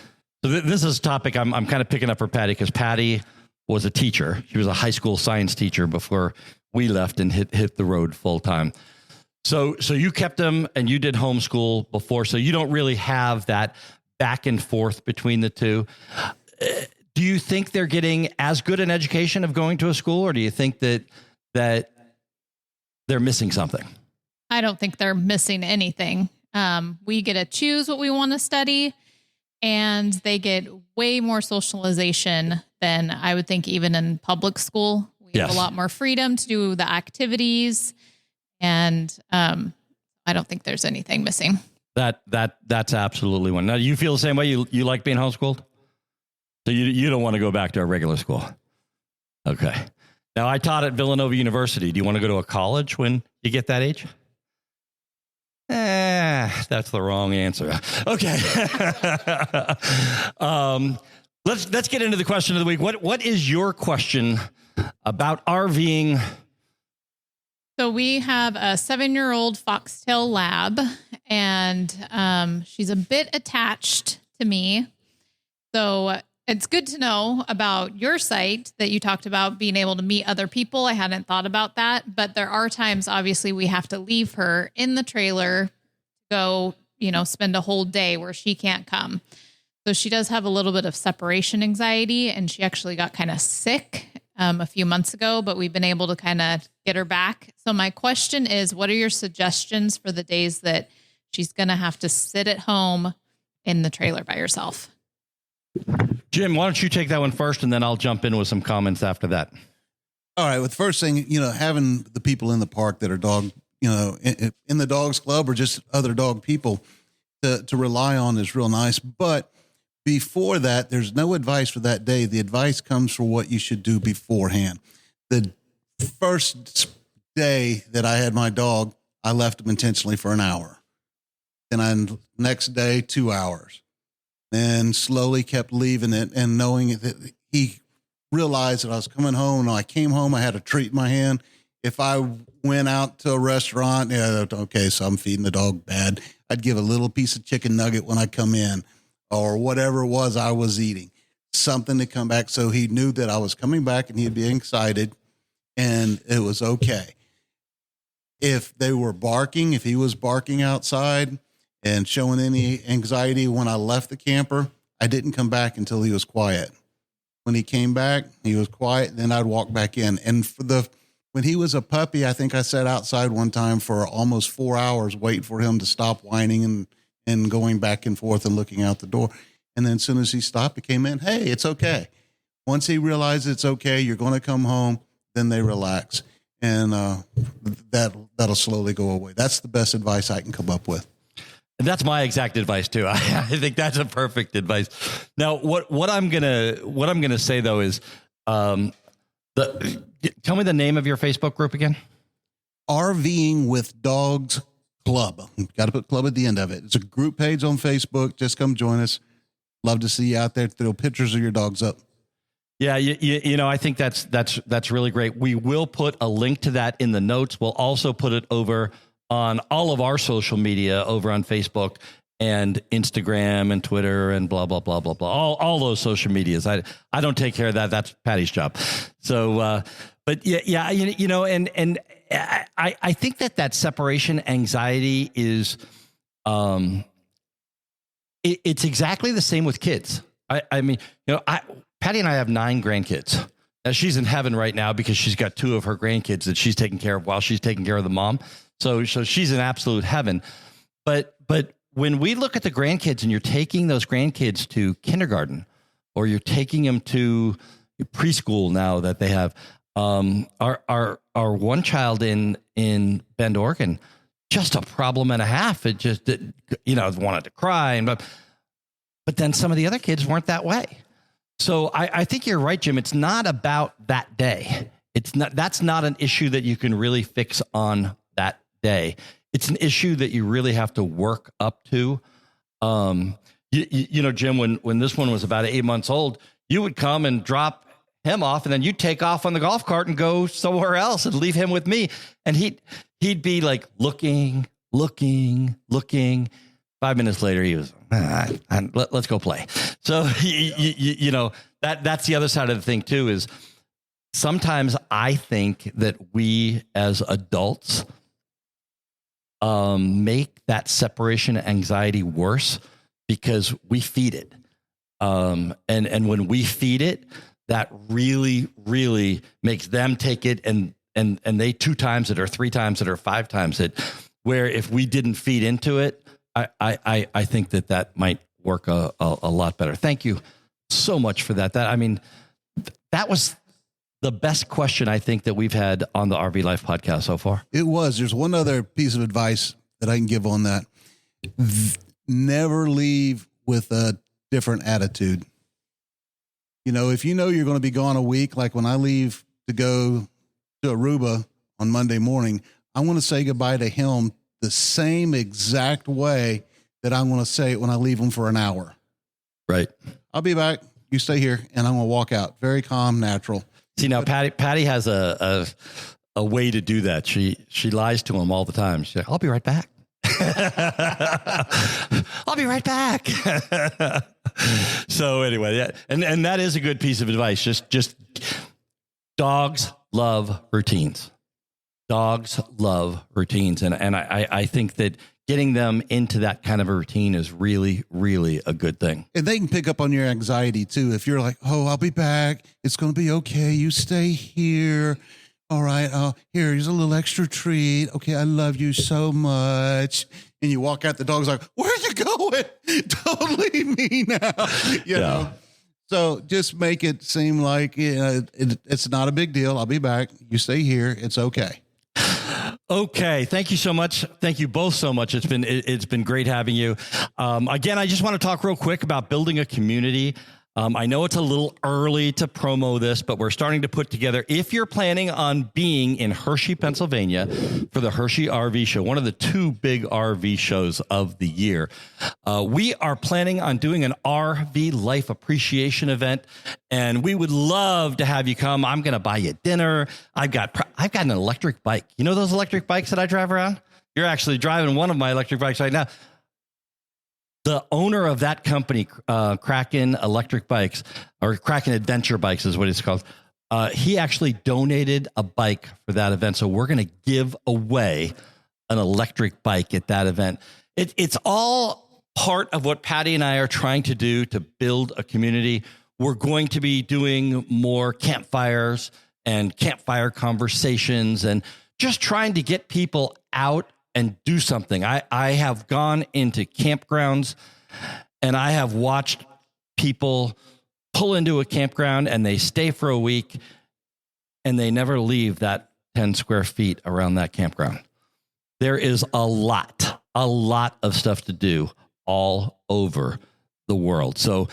So this is a topic I'm kind of picking up for Patty because Patty was a teacher. She was a high school science teacher before we left and hit the road full time. So you kept them and you did homeschool before. So you don't really have that back and forth between the two. Do you think they're getting as good an education of going to a school, or do you think that they're missing something? I don't think they're missing anything. We get to choose what we want to study, and they get way more socialization than I would think even in public school. We have a lot more freedom to do the activities, and I don't think there's anything missing. That's absolutely one. Now, you feel the same way? You like being homeschooled? So you don't want to go back to a regular school. Okay. Now, I taught at Villanova University. Do you want to go to a college when you get that age? That's the wrong answer. Okay. Let's get into the question of the week. What is your question about RVing? So we have a 7-year-old foxtail lab, and she's a bit attached to me. So it's good to know about your site that you talked about being able to meet other people. I hadn't thought about that, but there are times, obviously, we have to leave her in the trailer, go, spend a whole day where she can't come. So she does have a little bit of separation anxiety, and she actually got kind of sick a few months ago, but we've been able to kind of get her back. So my question is, what are your suggestions for the days that she's going to have to sit at home in the trailer by herself? Jim, why don't you take that one first, and then I'll jump in with some comments after that. All right. Well, the first thing, having the people in the park that are dog, in the dogs club or just other dog people to rely on is real nice. But before that, there's no advice for that day. The advice comes for what you should do beforehand. The first day that I had my dog, I left him intentionally for an hour. And next day, 2 hours. And slowly kept leaving it, and knowing that he realized that I was coming home. And I came home, I had a treat in my hand. If I went out to a restaurant, okay, so I'm feeding the dog bad, I'd give a little piece of chicken nugget when I come in, or whatever it was I was eating, something to come back. So he knew that I was coming back and he'd be excited, and it was okay. If they were barking, if he was barking outside and showing any anxiety when I left the camper, I didn't come back until he was quiet. When he came back, he was quiet, and then I'd walk back in. And when he was a puppy, I think I sat outside one time for almost 4 hours waiting for him to stop whining and going back and forth and looking out the door. And then as soon as he stopped, he came in, hey, it's okay. Once he realized it's okay, you're going to come home, then they relax. And that'll slowly go away. That's the best advice I can come up with. And that's my exact advice too. I think that's a perfect advice. Now, what I'm gonna say though is, tell me the name of your Facebook group again. RVing with Dogs Club. Got to put club at the end of it. It's a group page on Facebook. Just come join us. Love to see you out there. Throw pictures of your dogs up. Yeah, you know, I think that's really great. We will put a link to that in the notes. We'll also put it over on all of our social media over on Facebook and Instagram and Twitter and blah, blah, blah, blah, blah. All those social medias. I don't take care of that. That's Patty's job. So, but yeah, you know, and I think that separation anxiety is, it's exactly the same with kids. I mean, you know, Patty and I have 9 grandkids. Now she's in heaven right now because she's got 2 of her grandkids that she's taking care of while she's taking care of the mom. So she's in absolute heaven. But when we look at the grandkids and you're taking those grandkids to kindergarten, or you're taking them to preschool now that they have, our one child in Bend, Oregon, just a problem and a half. It just, wanted to cry. But then some of the other kids weren't that way. So I think you're right, Jim. It's not about that day. That's not an issue that you can really fix on that day. It's an issue that you really have to work up to. You know, Jim, when this one was about 8 months old, you would come and drop him off, and then you'd take off on the golf cart and go somewhere else and leave him with me. And he'd be like looking. 5 minutes later, he was, let's go play. So, you know, that's the other side of the thing too, is sometimes I think that we as adults make that separation anxiety worse because we feed it. And when we feed it, that really, really makes them take it and they 2 times it or 3 times it or 5 times it, where if we didn't feed into it, I think that might work a lot better. Thank you so much for that. That was the best question I think that we've had on the RV Life podcast so far. It was. There's one other piece of advice that I can give on that. Never leave with a different attitude. You know, if you know you're going to be gone a week, like when I leave to go to Aruba on Monday morning, I want to say goodbye to him the same exact way that I'm going to say it when I leave him for an hour. Right. I'll be back. You stay here, and I'm going to walk out. Very calm, natural. See, now Patty has a way to do that. She lies to him all the time. She's like, I'll be right back. I'll be right back. So anyway, yeah, and that is a good piece of advice. Just dogs love routines. Dogs love routines. And I think that getting them into that kind of a routine is really, really a good thing. And they can pick up on your anxiety too. If you're like, oh, I'll be back. It's going to be okay. You stay here. All right. Here's a little extra treat. Okay. I love you so much. And you walk out, the dog's like, where are you going? Don't leave me now. You know? So just make it seem like it's not a big deal. I'll be back. You stay here. It's okay. Okay. Thank you so much. Thank you both so much. It's been great having you. Again, I just want to talk real quick about building a community. I know it's a little early to promo this, but we're starting to put together, if you're planning on being in Hershey, Pennsylvania for the Hershey RV show, one of the 2 big RV shows of the year, we are planning on doing an RV life appreciation event, and we would love to have you come. I'm going to buy you dinner. I've got an electric bike. You know those electric bikes that I drive around? You're actually driving one of my electric bikes right now. The owner of that company, Kraken Electric Bikes, or Kraken Adventure Bikes is what it's called. He actually donated a bike for that event. So we're going to give away an electric bike at that event. It's all part of what Patty and I are trying to do to build a community. We're going to be doing more campfires and campfire conversations and just trying to get people out and do something. I have gone into campgrounds and I have watched people pull into a campground and they stay for a week and they never leave that 10 square feet around that campground. There is a lot of stuff to do all over the world. So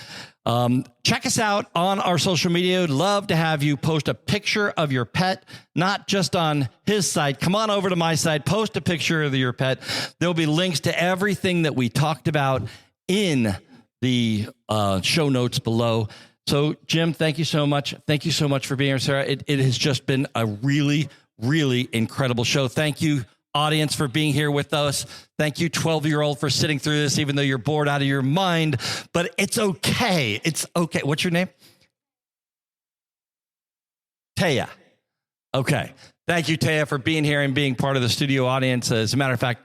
check us out on our social media. We'd love to have you post a picture of your pet, not just on his site. Come on over to my site, post a picture of your pet. There'll be links to everything that we talked about in the show notes below. So, Jim, thank you so much. Thank you so much for being here, Sarah. It has just been a really, really incredible show. Thank you, audience, for being here with us. Thank you, 12-year-old, for sitting through this, even though you're bored out of your mind. But it's okay. It's okay. What's your name? Taya. Okay. Thank you, Taya, for being here and being part of the studio audience. As a matter of fact,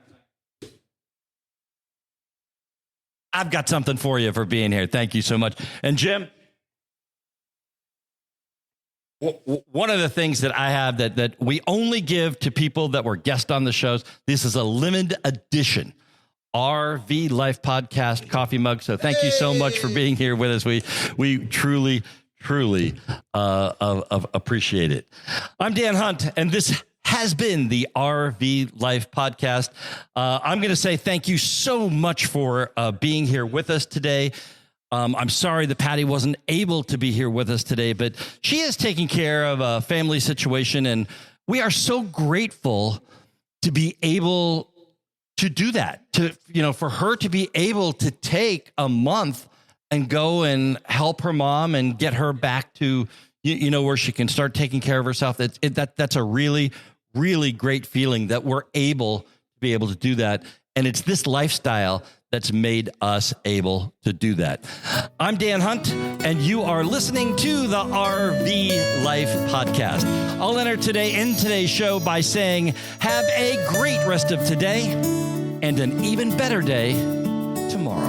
I've got something for you for being here. Thank you so much. And Jim, one of the things that I have that we only give to people that were guests on the shows, this is a limited edition RV Life Podcast coffee mug. So thank you so much for being here with us. We truly appreciate it. I'm Dan Hunt, and this has been the RV Life Podcast. I'm going to say thank you so much for being here with us today. I'm sorry that Patty wasn't able to be here with us today, but she is taking care of a family situation, and we are so grateful to be able to do that, for her to be able to take a month and go and help her mom and get her back to, where she can start taking care of herself. That's a really, really great feeling that we're able to be able to do that. And it's this lifestyle that's made us able to do that. I'm Dan Hunt, and you are listening to the RV Life Podcast. I'll enter today's show by saying, have a great rest of today and an even better day tomorrow.